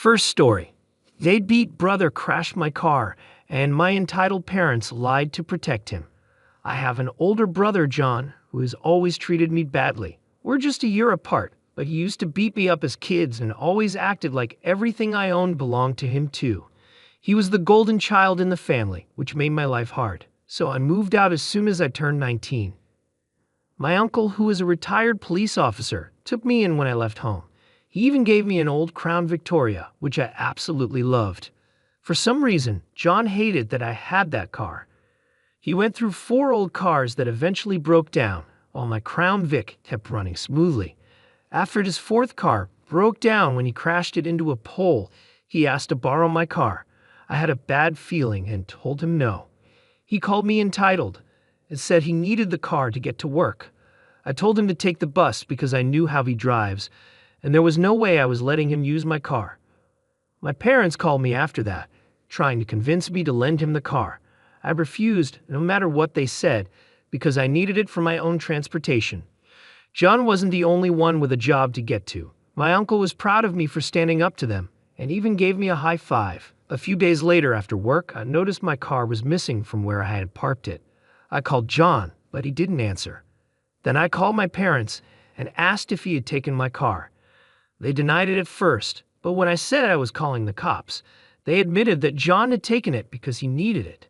First story. Deadbeat brother crashed my car, and my entitled parents lied to protect him. I have an older brother, John, who has always treated me badly. We're just a year apart, but he used to beat me up as kids and always acted like everything I owned belonged to him too. He was the golden child in the family, which made my life hard. So I moved out as soon as I turned 19. My uncle, who was a retired police officer, took me in when I left home. He even gave me an old Crown Victoria, which I absolutely loved. For some reason, John hated that I had that car. He went through 4 old cars that eventually broke down, while my Crown Vic kept running smoothly. After his 4th car broke down when he crashed it into a pole, he asked to borrow my car. I had a bad feeling and told him no. He called me entitled and said he needed the car to get to work. I told him to take the bus because I knew how he drives, and there was no way I was letting him use my car. My parents called me after that, trying to convince me to lend him the car. I refused, no matter what they said, because I needed it for my own transportation. John wasn't the only one with a job to get to. My uncle was proud of me for standing up to them, and even gave me a high five. A few days later after work, I noticed my car was missing from where I had parked it. I called John, but he didn't answer. Then I called my parents and asked if he had taken my car. They denied it at first, but when I said I was calling the cops, they admitted that John had taken it because he needed it.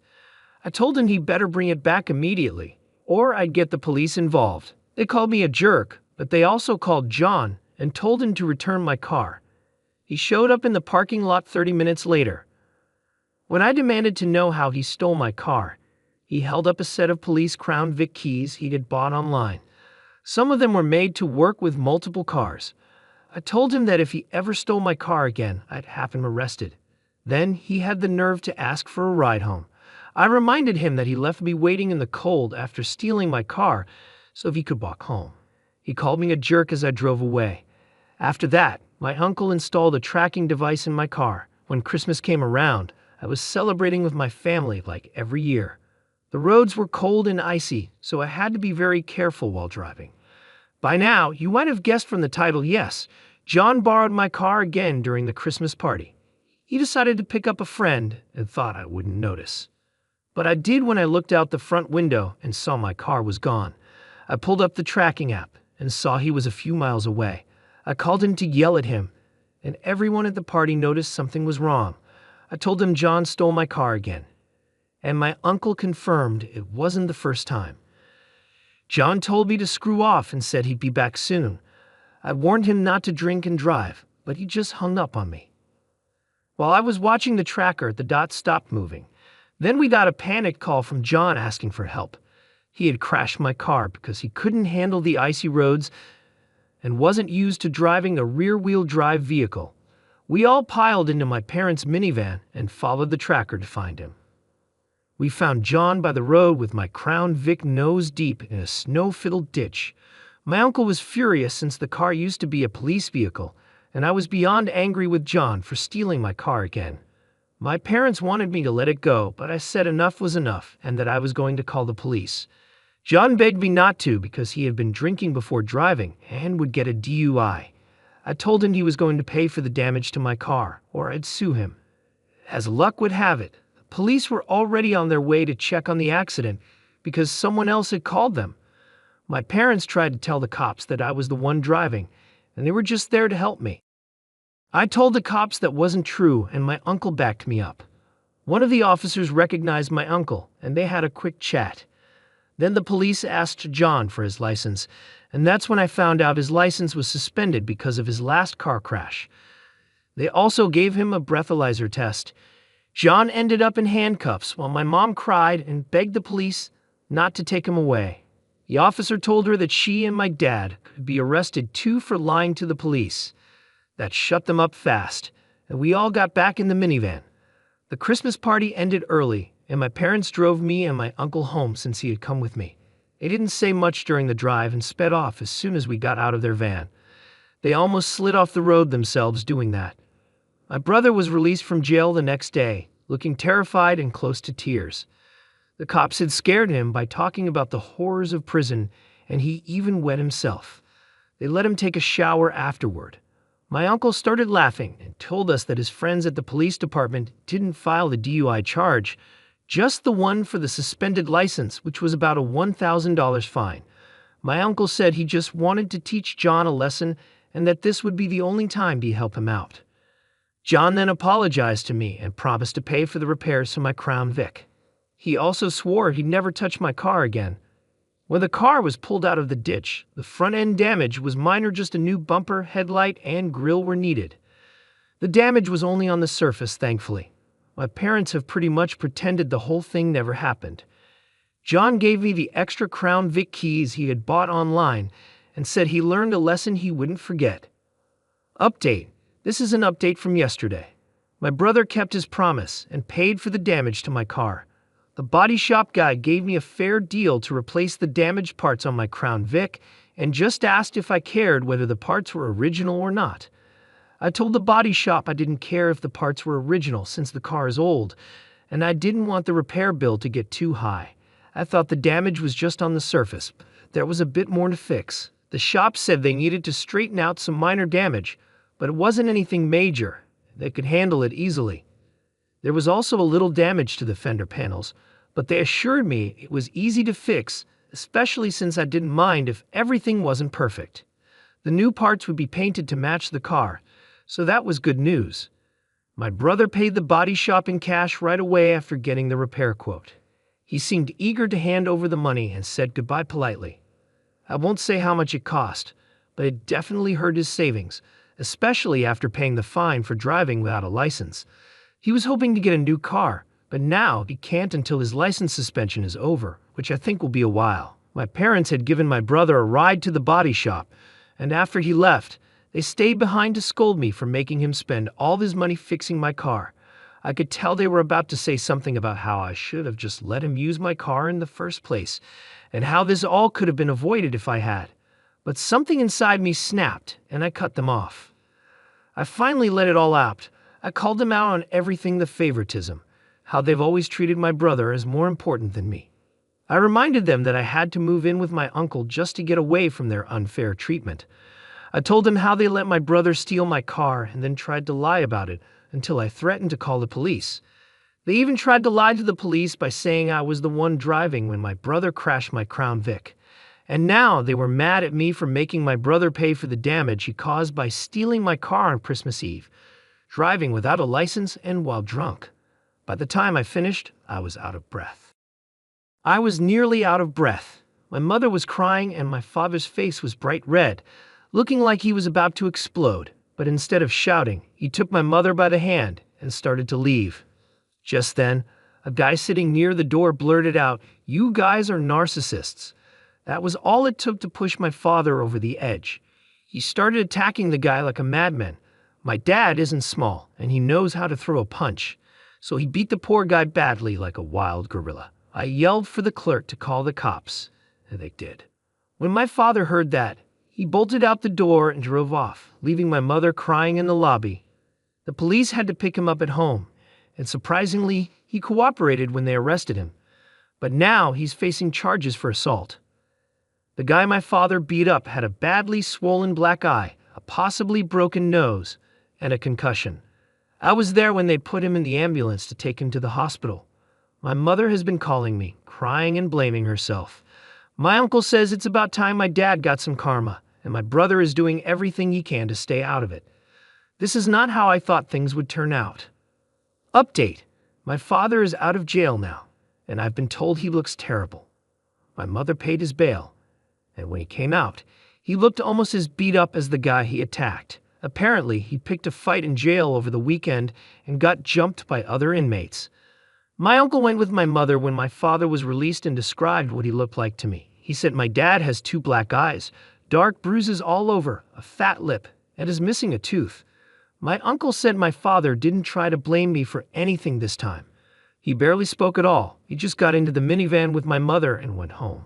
I told him he better bring it back immediately, or I'd get the police involved. They called me a jerk, but they also called John and told him to return my car. He showed up in the parking lot 30 minutes later. When I demanded to know how he stole my car, he held up a set of police Crown Vic keys he had bought online. Some of them were made to work with multiple cars. I told him that if he ever stole my car again, I'd have him arrested. Then he had the nerve to ask for a ride home. I reminded him that he left me waiting in the cold after stealing my car so he could walk home. He called me a jerk as I drove away. After that, my uncle installed a tracking device in my car. When Christmas came around, I was celebrating with my family like every year. The roads were cold and icy, so I had to be very careful while driving. By now, you might have guessed from the title, yes, John borrowed my car again during the Christmas party. He decided to pick up a friend and thought I wouldn't notice. But I did when I looked out the front window and saw my car was gone. I pulled up the tracking app and saw he was a few miles away. I called him to yell at him, and everyone at the party noticed something was wrong. I told him John stole my car again, and my uncle confirmed it wasn't the first time. John told me to screw off and said he'd be back soon. I warned him not to drink and drive, but he just hung up on me. While I was watching the tracker, the dot stopped moving. Then we got a panic call from John asking for help. He had crashed my car because he couldn't handle the icy roads and wasn't used to driving a rear-wheel drive vehicle. We all piled into my parents' minivan and followed the tracker to find him. We found John by the road with my Crown Vic nose deep in a snow-filled ditch. My uncle was furious since the car used to be a police vehicle, and I was beyond angry with John for stealing my car again. My parents wanted me to let it go, but I said enough was enough and that I was going to call the police. John begged me not to because he had been drinking before driving and would get a DUI. I told him he was going to pay for the damage to my car, or I'd sue him. As luck would have it, the police were already on their way to check on the accident because someone else had called them. My parents tried to tell the cops that I was the one driving, and they were just there to help me. I told the cops that wasn't true, and my uncle backed me up. One of the officers recognized my uncle, and they had a quick chat. Then the police asked John for his license, and that's when I found out his license was suspended because of his last car crash. They also gave him a breathalyzer test. John ended up in handcuffs while my mom cried and begged the police not to take him away. The officer told her that she and my dad could be arrested too for lying to the police. That shut them up fast, and we all got back in the minivan. The Christmas party ended early, and my parents drove me and my uncle home since he had come with me. They didn't say much during the drive and sped off as soon as we got out of their van. They almost slid off the road themselves doing that. My brother was released from jail the next day, looking terrified and close to tears. The cops had scared him by talking about the horrors of prison, and he even wet himself. They let him take a shower afterward. My uncle started laughing and told us that his friends at the police department didn't file the DUI charge, just the one for the suspended license, which was about a $1,000 fine. My uncle said he just wanted to teach John a lesson and that this would be the only time he'd help him out. John then apologized to me and promised to pay for the repairs to my Crown Vic. He also swore he'd never touch my car again. When the car was pulled out of the ditch, the front end damage was minor, just a new bumper, headlight, and grille were needed. The damage was only on the surface, thankfully. My parents have pretty much pretended the whole thing never happened. John gave me the extra Crown Vic keys he had bought online and said he learned a lesson he wouldn't forget. Update. This is an update from yesterday. My brother kept his promise and paid for the damage to my car. The body shop guy gave me a fair deal to replace the damaged parts on my Crown Vic and just asked if I cared whether the parts were original or not. I told the body shop I didn't care if the parts were original since the car is old, and I didn't want the repair bill to get too high. I thought the damage was just on the surface. There was a bit more to fix. The shop said they needed to straighten out some minor damage, but it wasn't anything major. They could handle it easily. There was also a little damage to the fender panels, but they assured me it was easy to fix, especially since I didn't mind if everything wasn't perfect. The new parts would be painted to match the car, so that was good news. My brother paid the body shop in cash right away after getting the repair quote. He seemed eager to hand over the money and said goodbye politely. I won't say how much it cost, but it definitely hurt his savings, especially after paying the fine for driving without a license. He was hoping to get a new car, but now he can't until his license suspension is over, which I think will be a while. My parents had given my brother a ride to the body shop, and after he left, they stayed behind to scold me for making him spend all his money fixing my car. I could tell they were about to say something about how I should have just let him use my car in the first place, and how this all could have been avoided if I had. But something inside me snapped, and I cut them off. I finally let it all out. I called them out on everything, the favoritism, how they've always treated my brother as more important than me. I reminded them that I had to move in with my uncle just to get away from their unfair treatment. I told them how they let my brother steal my car and then tried to lie about it until I threatened to call the police. They even tried to lie to the police by saying I was the one driving when my brother crashed my Crown Vic. And now they were mad at me for making my brother pay for the damage he caused by stealing my car on Christmas Eve, driving without a license and while drunk. By the time I finished, I was out of breath. I was nearly out of breath. My mother was crying and my father's face was bright red, looking like he was about to explode. But instead of shouting, he took my mother by the hand and started to leave. Just then, a guy sitting near the door blurted out, "You guys are narcissists." That was all it took to push my father over the edge. He started attacking the guy like a madman. My dad isn't small, and he knows how to throw a punch, so he beat the poor guy badly like a wild gorilla. I yelled for the clerk to call the cops, and they did. When my father heard that, he bolted out the door and drove off, leaving my mother crying in the lobby. The police had to pick him up at home, and surprisingly, he cooperated when they arrested him. But now he's facing charges for assault. The guy my father beat up had a badly swollen black eye, a possibly broken nose, and a concussion. I was there when they put him in the ambulance to take him to the hospital. My mother has been calling me, crying and blaming herself. My uncle says it's about time my dad got some karma, and my brother is doing everything he can to stay out of it. This is not how I thought things would turn out. Update. My father is out of jail now, and I've been told he looks terrible. My mother paid his bail, and when he came out, he looked almost as beat up as the guy he attacked. Apparently, he picked a fight in jail over the weekend and got jumped by other inmates. My uncle went with my mother when my father was released and described what he looked like to me. He said my dad has 2 black eyes, dark bruises all over, a fat lip, and is missing a tooth. My uncle said my father didn't try to blame me for anything this time. He barely spoke at all. He just got into the minivan with my mother and went home.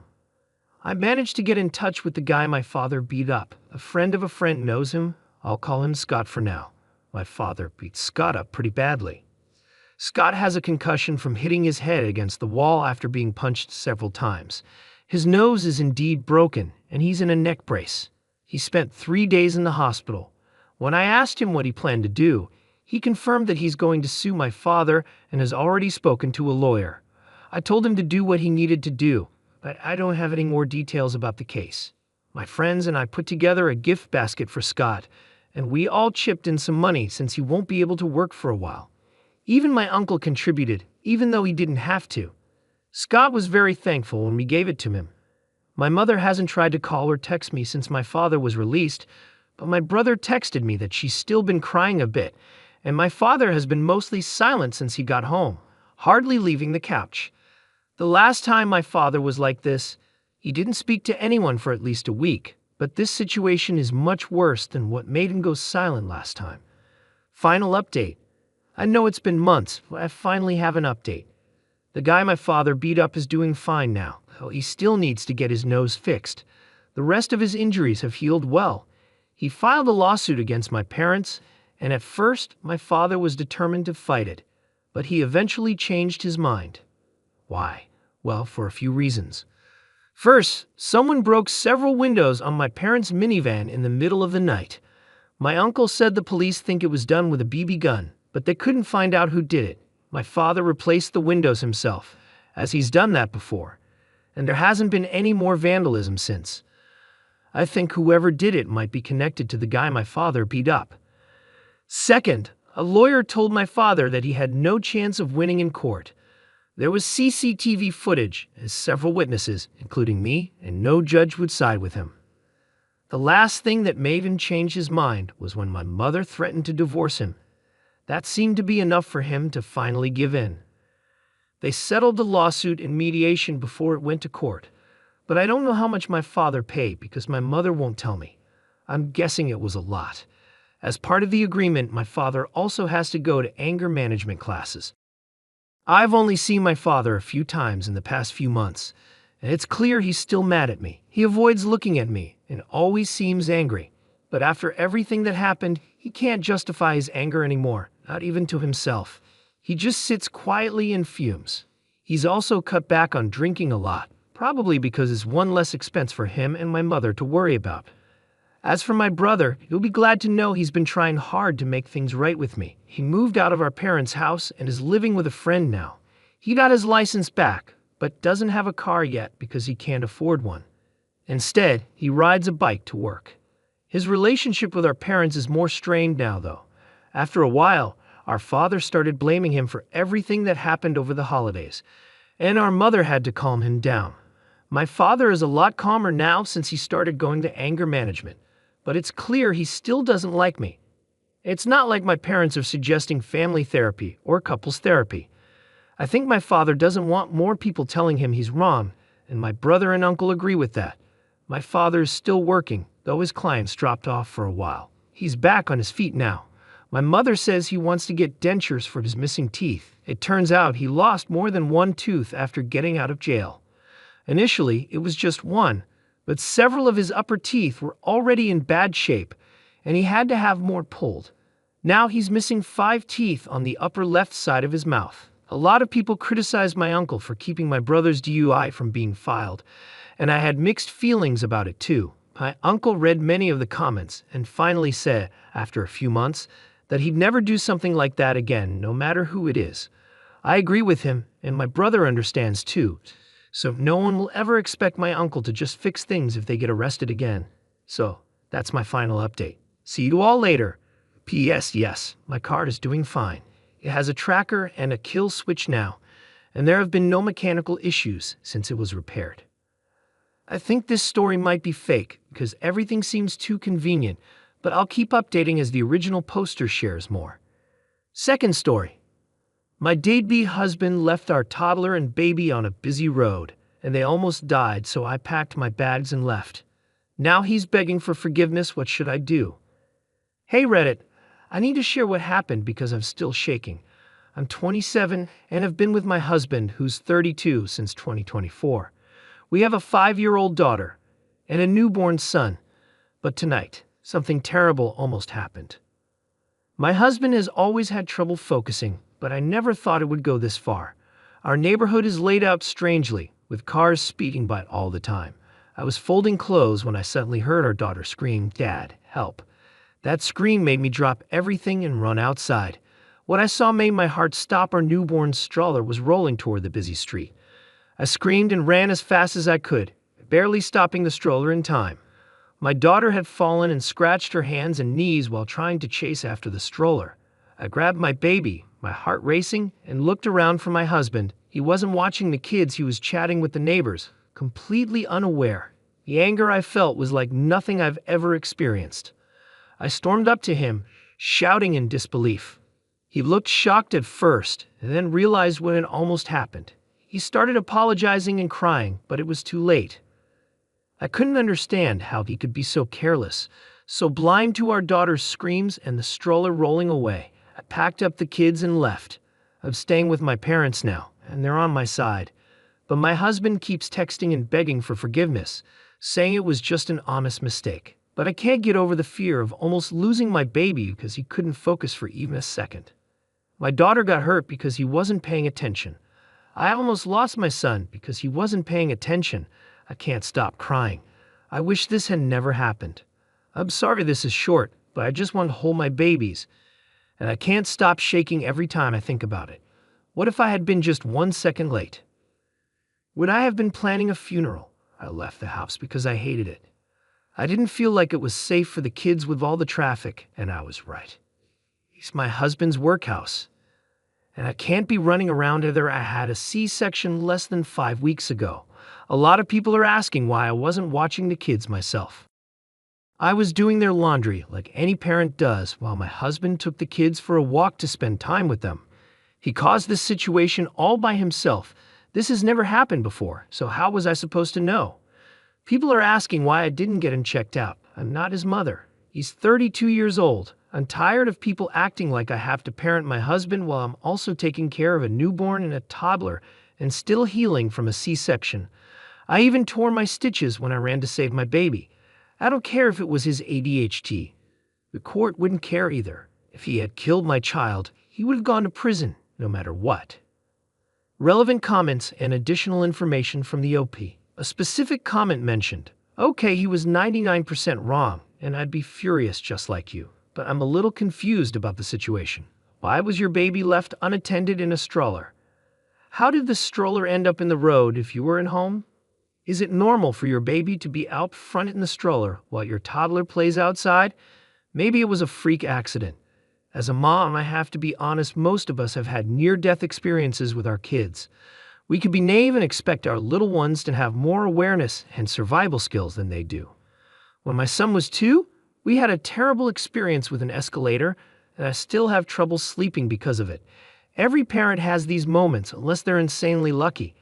I managed to get in touch with the guy my father beat up. A friend of a friend knows him. I'll call him Scott for now. My father beat Scott up pretty badly. Scott has a concussion from hitting his head against the wall after being punched several times. His nose is indeed broken, and he's in a neck brace. He spent 3 days in the hospital. When I asked him what he planned to do, he confirmed that he's going to sue my father and has already spoken to a lawyer. I told him to do what he needed to do, but I don't have any more details about the case. My friends and I put together a gift basket for Scott, and we all chipped in some money since he won't be able to work for a while. Even my uncle contributed, even though he didn't have to. Scott was very thankful when we gave it to him. My mother hasn't tried to call or text me since my father was released, but my brother texted me that she's still been crying a bit, and my father has been mostly silent since he got home, hardly leaving the couch. The last time my father was like this, he didn't speak to anyone for at least a week, but this situation is much worse than what made him go silent last time. Final update. I know it's been months, but I finally have an update. The guy my father beat up is doing fine now, though he still needs to get his nose fixed. The rest of his injuries have healed well. He filed a lawsuit against my parents, and at first my father was determined to fight it, but he eventually changed his mind. Why? Well, for a few reasons. First, someone broke several windows on my parents' minivan in the middle of the night. My uncle said the police think it was done with a BB gun, but they couldn't find out who did it. My father replaced the windows himself, as he's done that before, and there hasn't been any more vandalism since. I think whoever did it might be connected to the guy my father beat up. Second, a lawyer told my father that he had no chance of winning in court. There was CCTV footage, as several witnesses, including me, and no judge would side with him. The last thing that made him change his mind was when my mother threatened to divorce him. That seemed to be enough for him to finally give in. They settled the lawsuit in mediation before it went to court, but I don't know how much my father paid because my mother won't tell me. I'm guessing it was a lot. As part of the agreement, my father also has to go to anger management classes. I've only seen my father a few times in the past few months, and it's clear he's still mad at me. He avoids looking at me and always seems angry. But after everything that happened, he can't justify his anger anymore, not even to himself. He just sits quietly and fumes. He's also cut back on drinking a lot, probably because it's one less expense for him and my mother to worry about. As for my brother, you'll be glad to know he's been trying hard to make things right with me. He moved out of our parents' house and is living with a friend now. He got his license back, but doesn't have a car yet because he can't afford one. Instead, he rides a bike to work. His relationship with our parents is more strained now, though. After a while, our father started blaming him for everything that happened over the holidays, and our mother had to calm him down. My father is a lot calmer now since he started going to anger management, but it's clear he still doesn't like me. It's not like my parents are suggesting family therapy or couples therapy. I think my father doesn't want more people telling him he's wrong, and my brother and uncle agree with that. My father is still working, though his clients dropped off for a while. He's back on his feet now. My mother says he wants to get dentures for his missing teeth. It turns out he lost more than one tooth after getting out of jail. Initially, it was just one, but several of his upper teeth were already in bad shape, and he had to have more pulled. Now he's missing 5 teeth on the upper left side of his mouth. A lot of people criticized my uncle for keeping my brother's DUI from being filed, and I had mixed feelings about it too. My uncle read many of the comments and finally said, after a few months, that he'd never do something like that again, no matter who it is. I agree with him, and my brother understands too. So no one will ever expect my uncle to just fix things if they get arrested again. So that's my final update. See you all later. P.S. Yes, my car is doing fine. It has a tracker and a kill switch now, and there have been no mechanical issues since it was repaired. I think this story might be fake because everything seems too convenient, but I'll keep updating as the original poster shares more. Second story. My deadbeat husband left our toddler and baby on a busy road, and they almost died, so I packed my bags and left. Now he's begging for forgiveness. What should I do? Hey Reddit, I need to share what happened because I'm still shaking. I'm 27 and have been with my husband, who's 32, since 2024. We have a 5-year-old daughter and a newborn son, but tonight, something terrible almost happened. My husband has always had trouble focusing, but I never thought it would go this far. Our neighborhood is laid out strangely, with cars speeding by all the time. I was folding clothes when I suddenly heard our daughter scream, "Dad, help." That scream made me drop everything and run outside. What I saw made my heart stop. Our newborn stroller was rolling toward the busy street. I screamed and ran as fast as I could, barely stopping the stroller in time. My daughter had fallen and scratched her hands and knees while trying to chase after the stroller. I grabbed my baby, my heart racing, and looked around for my husband. He wasn't watching the kids, he was chatting with the neighbors, completely unaware. The anger I felt was like nothing I've ever experienced. I stormed up to him, shouting in disbelief. He looked shocked at first, and then realized what had almost happened. He started apologizing and crying, but it was too late. I couldn't understand how he could be so careless, so blind to our daughter's screams and the stroller rolling away. I packed up the kids and left. I'm staying with my parents now, and they're on my side. But my husband keeps texting and begging for forgiveness, saying it was just an honest mistake. But I can't get over the fear of almost losing my baby because he couldn't focus for even a second. My daughter got hurt because he wasn't paying attention. I almost lost my son because he wasn't paying attention. I can't stop crying. I wish this had never happened. I'm sorry this is short, but I just want to hold my babies. And I can't stop shaking every time I think about it. What if I had been just 1 second late? Would I have been planning a funeral? I left the house because I hated it. I didn't feel like it was safe for the kids with all the traffic, and I was right. It's my husband's workhouse. And I can't be running around either. I had a C-section less than 5 weeks ago. A lot of people are asking why I wasn't watching the kids myself. I was doing their laundry like any parent does while my husband took the kids for a walk to spend time with them. He caused this situation all by himself. This has never happened before, so how was I supposed to know? People are asking why I didn't get him checked out. I'm not his mother. He's 32 years old. I'm tired of people acting like I have to parent my husband while I'm also taking care of a newborn and a toddler and still healing from a C-section. I even tore my stitches when I ran to save my baby. I don't care if it was his ADHD. The court wouldn't care either. If he had killed my child, he would have gone to prison, no matter what. Relevant comments and additional information from the OP. A specific comment mentioned, okay, he was 99% wrong, and I'd be furious just like you. But I'm a little confused about the situation. Why was your baby left unattended in a stroller? How did the stroller end up in the road if you were at home? Is it normal for your baby to be out front in the stroller while your toddler plays outside? Maybe it was a freak accident. As a mom, I have to be honest, most of us have had near-death experiences with our kids. We could be naive and expect our little ones to have more awareness and survival skills than they do. When my son was 2, we had a terrible experience with an escalator, and I still have trouble sleeping because of it. Every parent has these moments, unless they're insanely lucky.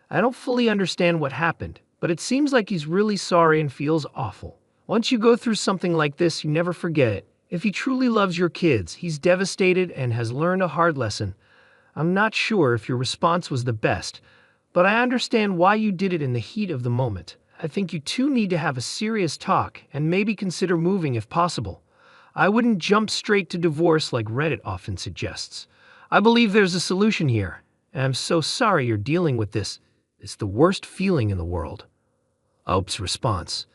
I don't fully understand what happened, but it seems like he's really sorry and feels awful. Once you go through something like this, you never forget it. If he truly loves your kids, he's devastated and has learned a hard lesson. I'm not sure if your response was the best, but I understand why you did it in the heat of the moment. I think you two need to have a serious talk and maybe consider moving if possible. I wouldn't jump straight to divorce like Reddit often suggests. I believe there's a solution here, and I'm so sorry you're dealing with this. It's the worst feeling in the world. Ope's response.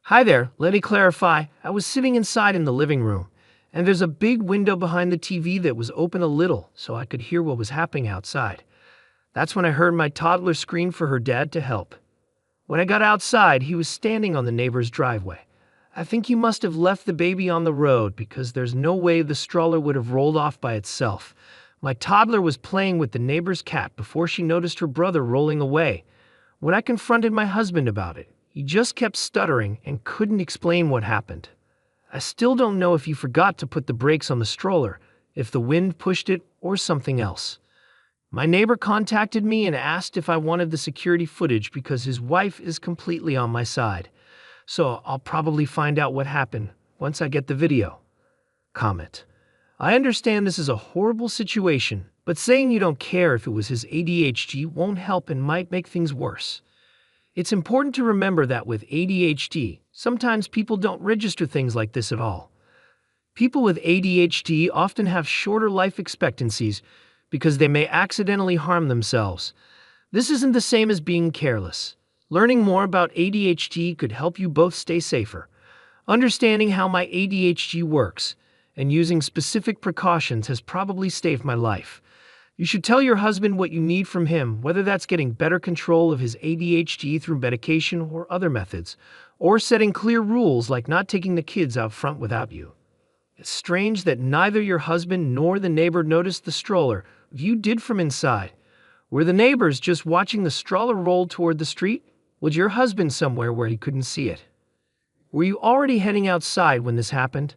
Hi there, let me clarify. I was sitting inside in the living room, and there's a big window behind the TV that was open a little so I could hear what was happening outside. That's when I heard my toddler scream for her dad to help. When I got outside, he was standing on the neighbor's driveway. I think he must have left the baby on the road because there's no way the stroller would have rolled off by itself. My toddler was playing with the neighbor's cat before she noticed her brother rolling away. When I confronted my husband about it, he just kept stuttering and couldn't explain what happened. I still don't know if he forgot to put the brakes on the stroller, if the wind pushed it, or something else. My neighbor contacted me and asked if I wanted the security footage because his wife is completely on my side. So I'll probably find out what happened once I get the video. Comment. I understand this is a horrible situation, but saying you don't care if it was his ADHD won't help and might make things worse. It's important to remember that with ADHD, sometimes people don't register things like this at all. People with ADHD often have shorter life expectancies because they may accidentally harm themselves. This isn't the same as being careless. Learning more about ADHD could help you both stay safer. Understanding how my ADHD works and using specific precautions has probably saved my life. You should tell your husband what you need from him, whether that's getting better control of his ADHD through medication or other methods, or setting clear rules like not taking the kids out front without you. It's strange that neither your husband nor the neighbor noticed the stroller you did from inside. Were the neighbors just watching the stroller roll toward the street? Was your husband somewhere where he couldn't see it? Were you already heading outside when this happened?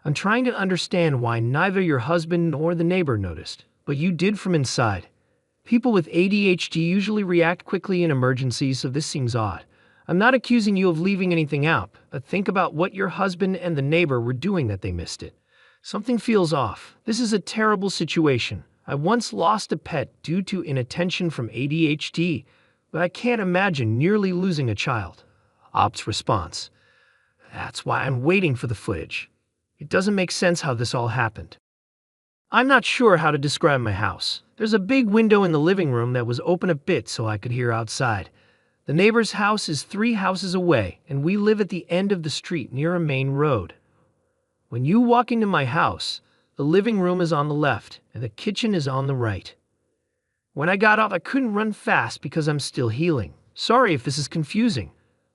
I'm trying to understand why neither your husband nor the neighbor noticed, but you did from inside. People with ADHD usually react quickly in emergencies, so this seems odd. I'm not accusing you of leaving anything out, but think about what your husband and the neighbor were doing that they missed it. Something feels off. This is a terrible situation. I once lost a pet due to inattention from ADHD, but I can't imagine nearly losing a child. Op's response. That's why I'm waiting for the footage. It doesn't make sense how this all happened. I'm not sure how to describe my house. There's a big window in the living room that was open a bit so I could hear outside. The neighbor's house is 3 houses away, and we live at the end of the street near a main road. When you walk into my house, the living room is on the left, and the kitchen is on the right. When I got up, I couldn't run fast because I'm still healing. Sorry if this is confusing.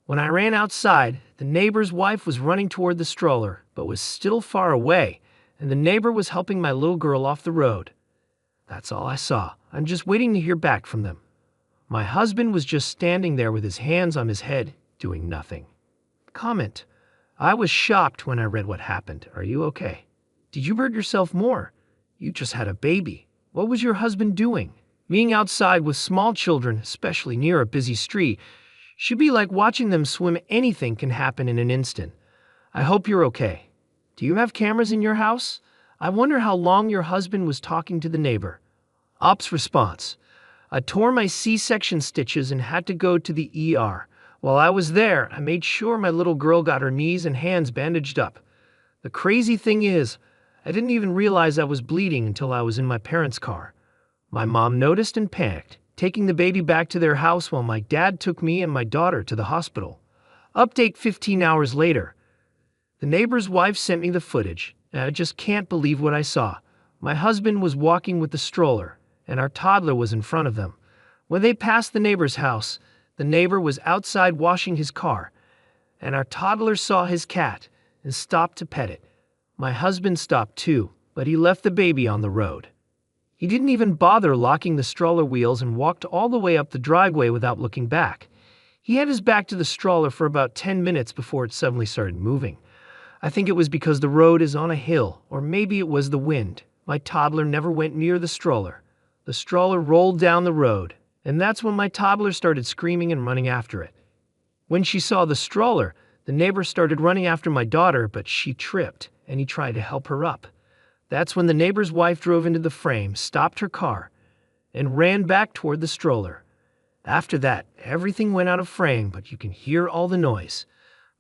When I ran outside, the neighbor's wife was running toward the stroller, but was still far away, and the neighbor was helping my little girl off the road. That's all I saw. I'm just waiting to hear back from them. My husband was just standing there with his hands on his head, doing nothing. Comment. I was shocked when I read what happened. Are you okay? Did you hurt yourself more? You just had a baby. What was your husband doing? Being outside with small children, especially near a busy street, should be like watching them swim. Anything can happen in an instant. I hope you're okay. Do you have cameras in your house? I wonder how long your husband was talking to the neighbor. Op's response. I tore my C-section stitches and had to go to the ER. While I was there, I made sure my little girl got her knees and hands bandaged up. The crazy thing is, I didn't even realize I was bleeding until I was in my parents' car. My mom noticed and panicked, taking the baby back to their house while my dad took me and my daughter to the hospital. Update 15 hours later. The neighbor's wife sent me the footage, and I just can't believe what I saw. My husband was walking with the stroller, and our toddler was in front of them. When they passed the neighbor's house, the neighbor was outside washing his car, and our toddler saw his cat and stopped to pet it. My husband stopped too, but he left the baby on the road. He didn't even bother locking the stroller wheels and walked all the way up the driveway without looking back. He had his back to the stroller for about 10 minutes before it suddenly started moving. I think it was because the road is on a hill, or maybe it was the wind. My toddler never went near the stroller. The stroller rolled down the road, and that's when my toddler started screaming and running after it. When she saw the stroller, the neighbor started running after my daughter, but she tripped, and he tried to help her up. That's when the neighbor's wife drove into the frame, stopped her car, and ran back toward the stroller. After that, everything went out of frame, but you can hear all the noise.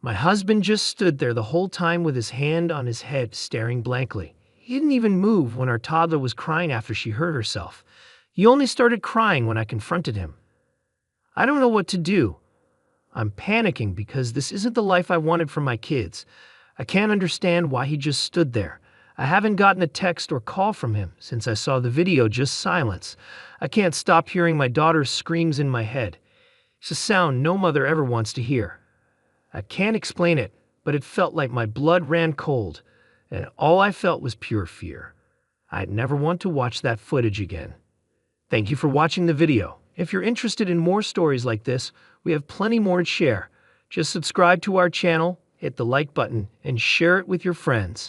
My husband just stood there the whole time with his hand on his head, staring blankly. He didn't even move when our toddler was crying after she hurt herself. He only started crying when I confronted him. I don't know what to do. I'm panicking because this isn't the life I wanted for my kids. I can't understand why he just stood there. I haven't gotten a text or call from him since I saw the video, just silence. I can't stop hearing my daughter's screams in my head. It's a sound no mother ever wants to hear. I can't explain it, but it felt like my blood ran cold, and all I felt was pure fear. I'd never want to watch that footage again. Thank you for watching the video. If you're interested in more stories like this, we have plenty more to share. Just subscribe to our channel, hit the like button, and share it with your friends.